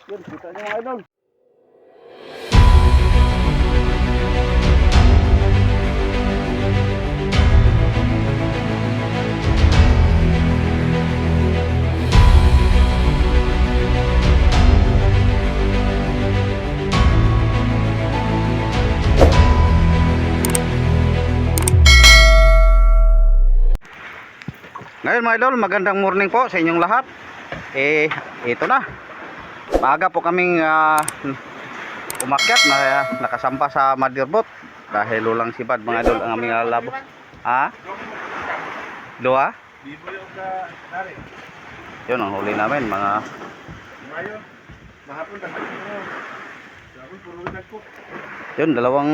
Yun, kita niyo mga idol. Ngayon mga idol, magandang morning po sa inyong lahat. Ito na. Maaga po kaming umakyat na nakasampa sa motherboat dahil ulang sibad mga idol ang aming labo. Ha? Dua? Yun ang huli namin mga yun, dalawang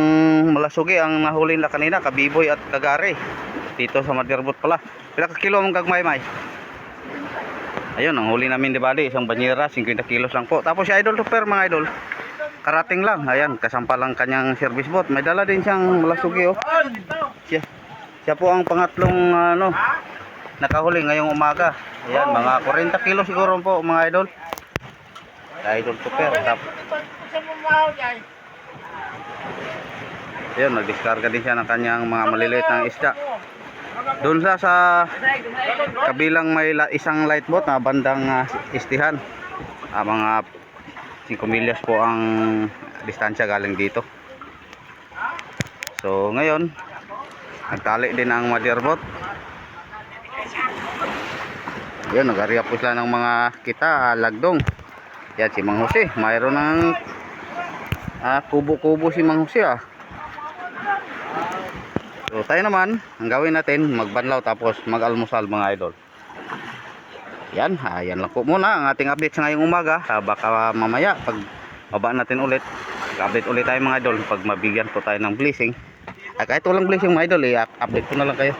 malasugi ang nahuli na kanina, kabiboy at kagare dito sa motherboat pala. Pila ka kilo ang gagmay-may? Ayun, ang huli namin di bali, isang banyera, 50 kilos lang po. Tapos si Idol Tupper mga idol, karating lang. Ayan, kasampa lang kanyang service boat. May dala din siyang malasugi oh. Siya po ang pangatlong nakahuli ngayong umaga. Ayan, mga 40 kilos siguro po mga idol. Idol Tupper. Ayan, nagdiskarga din siya ng kanyang mga maliliit na isda. Doon sa kabilang may isang light boat na bandang istihan. Mga 5 milyas po ang distansya galing dito. So ngayon nagtali din ang motherboat. Yan, nag-area po sila ng mga kita lagdong. Yan si Mang Jose, mayroon ng kubo-kubo si Mang Jose So tayo naman, ang gawin natin, magbanlaw tapos mag-almusal mga idol. Yan, yan lang po muna ang ating update sa ngayong umaga. Baka mamaya pag baba natin ulit, update ulit tayo mga idol pag mabigyan po tayo ng blessing. Kahit walang blessing mga idol, update ko na lang kayo.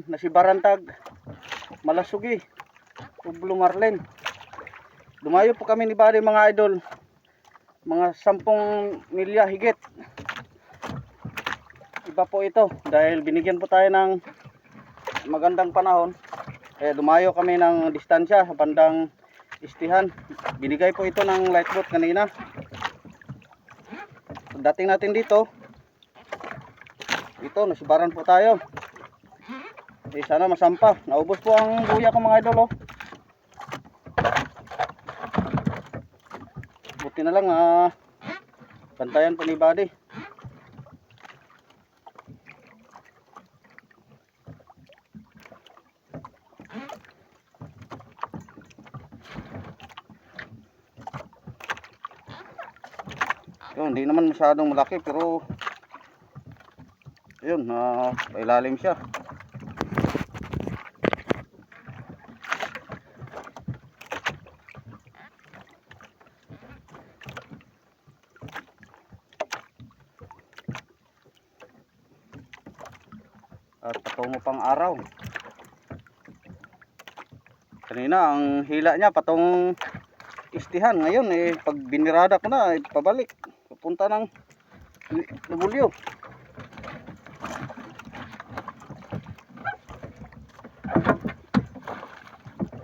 Nasibarantag malasugi ug Blue Marlin. Dumayo po kami ni Bari mga idol, mga 10 milya higit. Iba po ito dahil binigyan po tayo ng magandang panahon, kaya dumayo kami ng distansya sa bandang istihan. Binigay po ito ng light boat kanina. Pagdating natin dito, nasibaran po tayo. Sana masampa. Naubos po ang buya ko mga idol oh. Buti na lang bantayan po ni Buddy. Yun, hindi naman masyadong malaki pero yun, ilalim siya. At patungo pang araw. Kanina ang hila niya patungong istihan. Ngayon pag binirada ko na pabalik. Pupunta ng Nabulyo.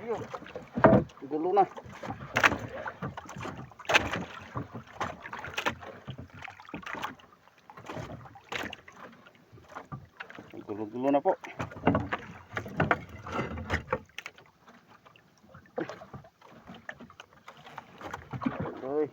Ayun. Gulo na. Gulo-gulo na po. Oy.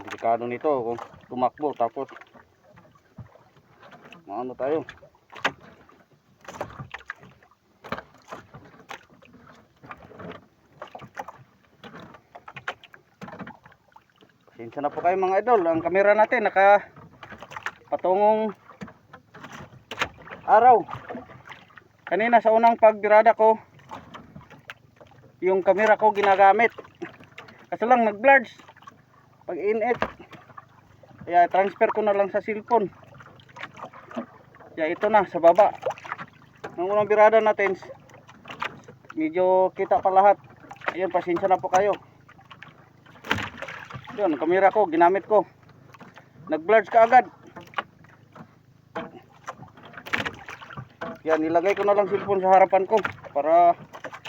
Delikado nito kung tumakbo tapos maano tayo. Pasensya na po kayo mga idol. Ang kamera natin naka patungong araw. Kanina sa unang pagbirada ko yung kamera ko ginagamit. Kaso lang nag-blurred pag init. Kaya transfer ko na lang sa cellphone. Kaya ito na sa baba. Nung unang birada natin medyo kita pa lahat. Ayun, pasensya na po kayo. Yun, ang kamera ko ginamit ko. Nag-blurred ka agad. Yan, nilagay ko na lang cellphone sa harapan ko para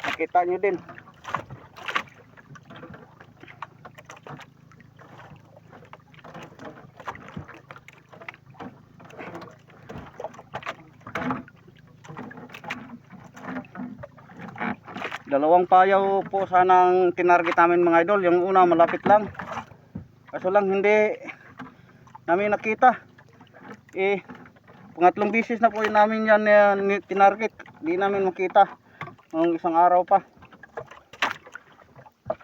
makita nyo din. Dalawang payaw po sanang tinarget namin mga idol. Yung una malapit lang. Kaso lang hindi namin nakita. Pangatlong bisis na po namin yan tinarget. Hindi namin makita. Nung isang araw pa.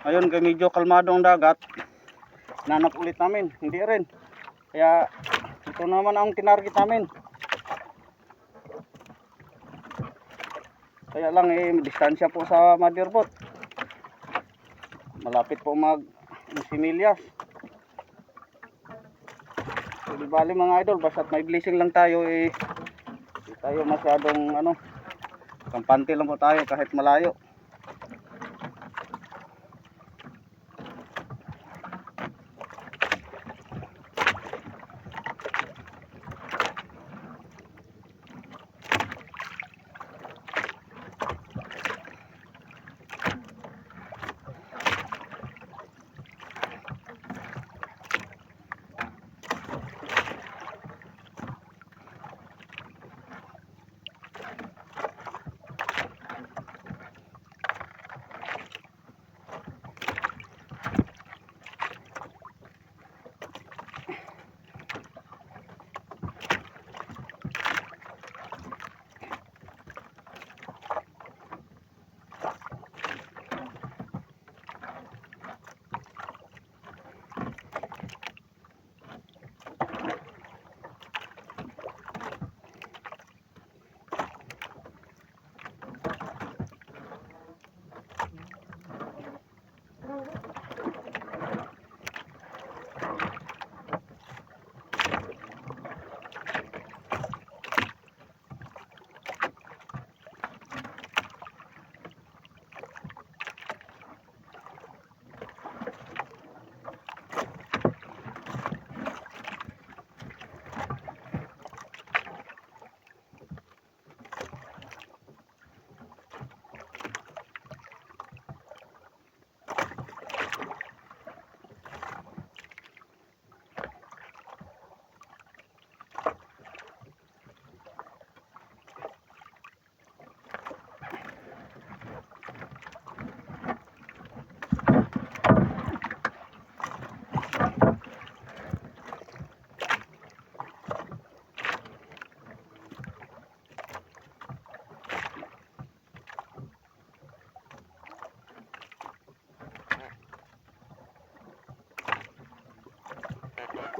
Ayun, kaya medyo kalmado ang dagat. Nanap ulit namin. Hindi rin. Kaya ito naman ang tinarget namin. Kaya lang distansya po sa motherboard. Malapit po mag-similyas. So, di bali mga idol, basta't may blessing lang tayo hindi tayo masyadong kampante lang po tayo kahit malayo.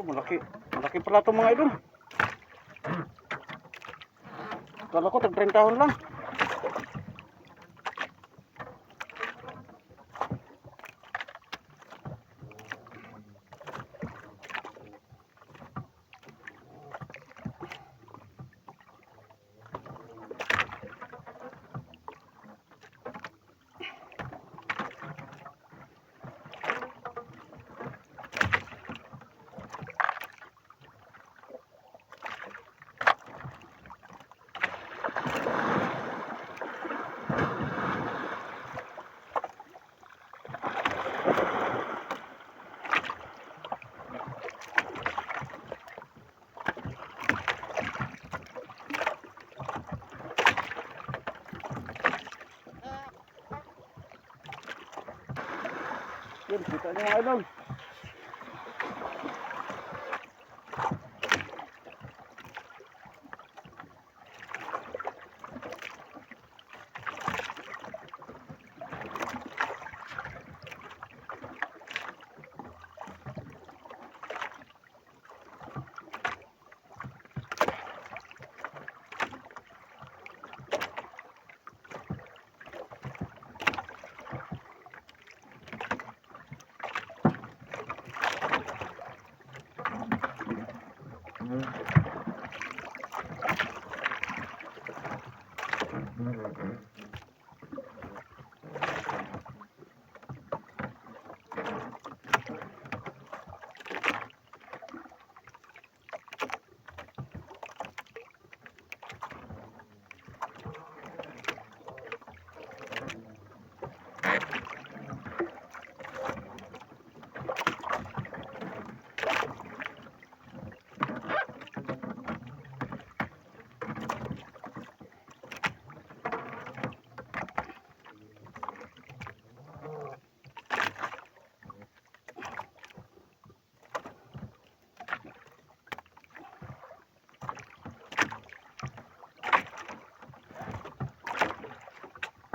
Malaki. Malaki pala itong mga idol. Kala ko tag 30 lang. Yun, kita niyo mga idol.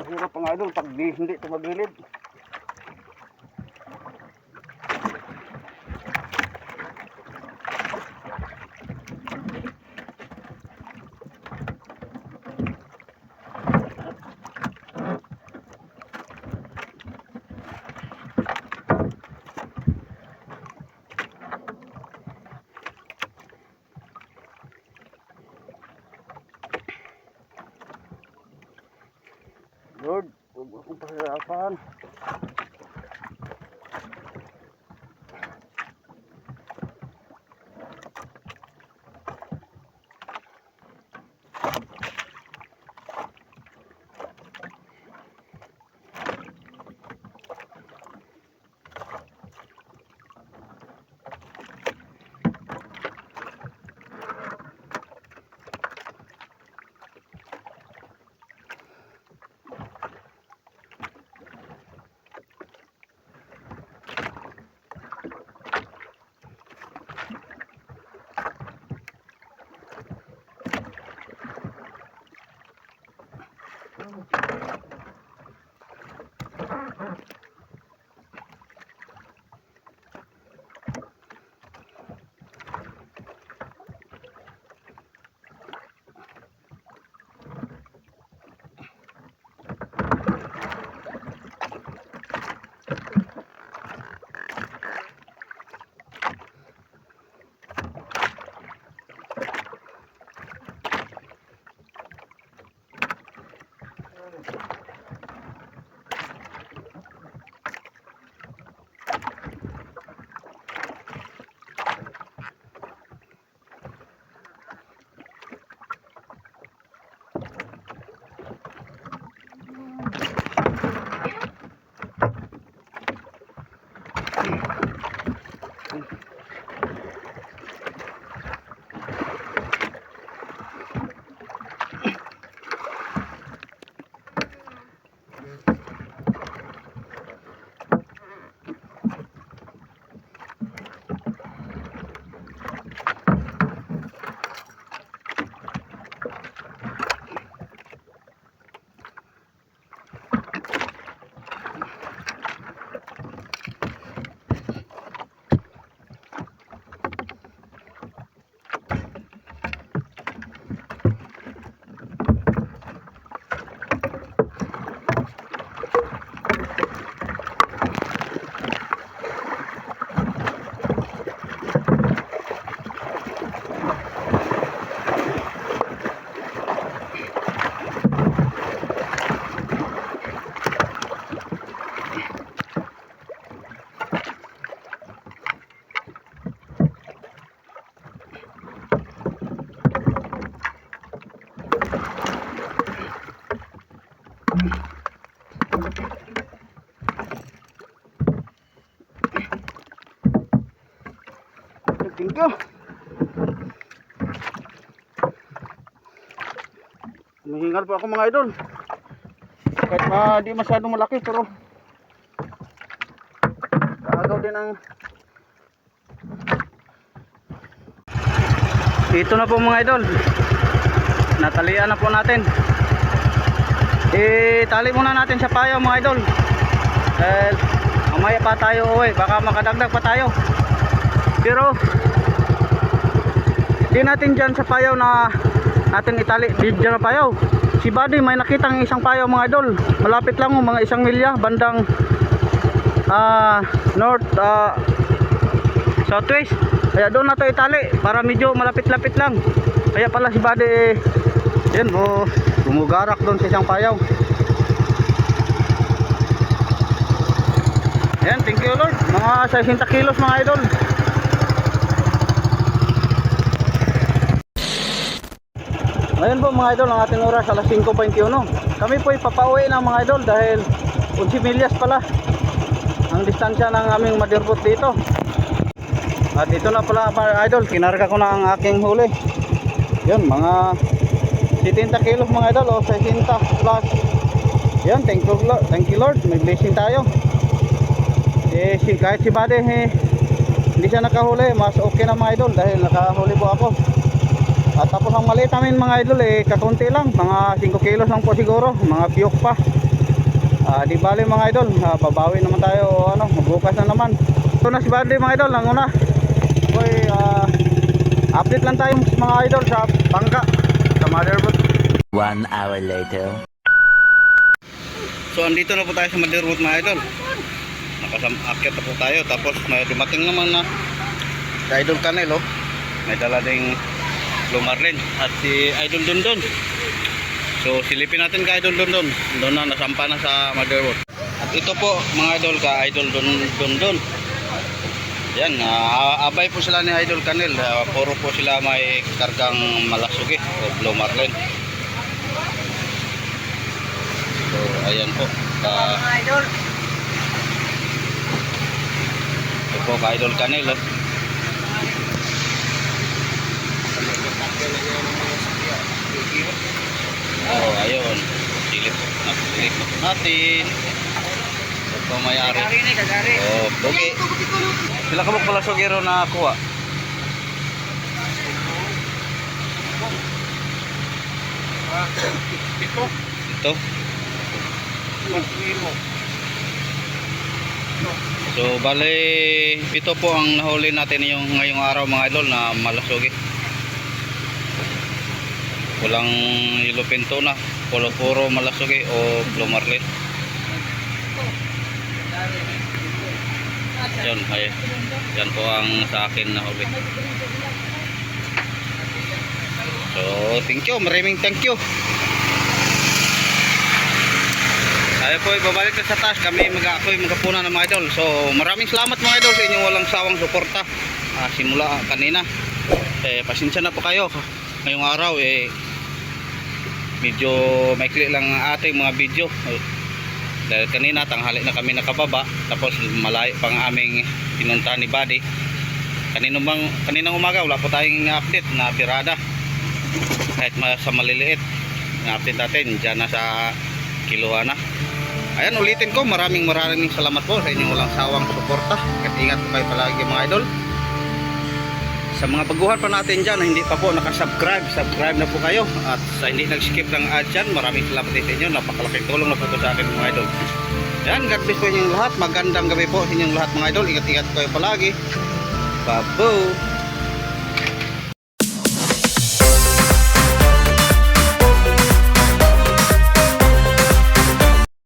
Hirap mga idol pag hindi ito magilid. Lord, huwag akong pahirapan. Thank you. Mahingal po ako mga idol. Kahit di masyadong malaki pero agaw din ang Dito na po mga idol. Natalian na po natin. Tali muna natin sa payaw mga idol. Dahil mamaya pa tayo uwi. Baka makadagdag pa tayo. Pero di natin dyan sa payaw na natin itali. Di dyan na payaw. Si Buddy may nakitang isang payaw mga idol. Malapit lang mga 1 milya. Bandang north southwest. Kaya doon na to itali para medyo malapit-lapit lang. Kaya pala si Buddy yan gumugarak doon sa isang payaw. Yan, thank you Lord. Mga 60 kilos mga idol. Ngayon po mga idol, ang ating oras alas 5:21. Kami po ipapauwi ng mga idol dahil 11 milyas pala ang distansya ng aming madirbot dito. At ito na pala mga idol, kinarga ko na ang aking huli. Yun, mga 70 kilos mga idol o 60 plus. Yan, thank you Lord, may blessing tayo. Kahit si Buddy hindi siya nakahuli, mas okay na mga idol dahil nakahuli po ako. At tapos ang maliit namin mga idol kakunti lang, mga 5 kilos lang po siguro, mga piyok pa. Di bali mga idol, babawi naman tayo, magbukas na naman. Ito na si Buddy mga idol, ang una. Update lang tayo mga idol sa bangka, sa motherboard. 1 hour later. So andito na po tayo sa motherboard mga idol. Nakasakyat na po tayo. Tapos may dumating naman na si Idol Canelo. May dala ding Blue Marlin at si Idol Dondon. So silipin natin ka Idol Dondon. Doon na nasampa na sa motherboard. At ito po mga idol ka Idol Dondon. Yan, abay po sila ni Idol Canel. Puro po sila may kargang malasugi o Blue Marlin. So ayan po idol. Ito po ka Idol Canel. Oh, ayun. Silip natin. Ito may-ari. Oh, okay. Sila kabok pala sugero na kuha. Ito. So bale ito po ang nahuli natin ngayong araw mga idol na malasugi. Walang yellow tuna, puro malasugi o Blue Marlin. Yan po ang sa akin na huli. So thank you, maraming thank you. Tayo po ibabalik na sa taas. Kami magkapuna ng mga idol. So maraming salamat mga idol sa inyong walang sawang suporta simula kanina. Pasensya na po kayo ngayong araw medyo maikli lang ang ating mga video dahil kanina tanghali na kami nakababa, tapos malayo pang aming pinuntahan ni Buddy. Kaninang umaga wala po tayong update na pirada kahit sa maliliit na update natin dyan na sa kiluhan na. Ayan, ulitin ko, maraming salamat po sa inyong walang sawang suporta. At ingat po kayo palagi mga idol. Sa mga baguhan pa natin dyan na hindi pa po nakasubscribe, subscribe na po kayo. At sa hindi nag-skip ng ad dyan, maraming salamat din sa inyo. Napakalaking tulong na po ito sa akin mga idol. Yan, God bless po inyong lahat. Magandang gabi po sa inyong lahat mga idol. Ingat-ingat kayo palagi. Babu!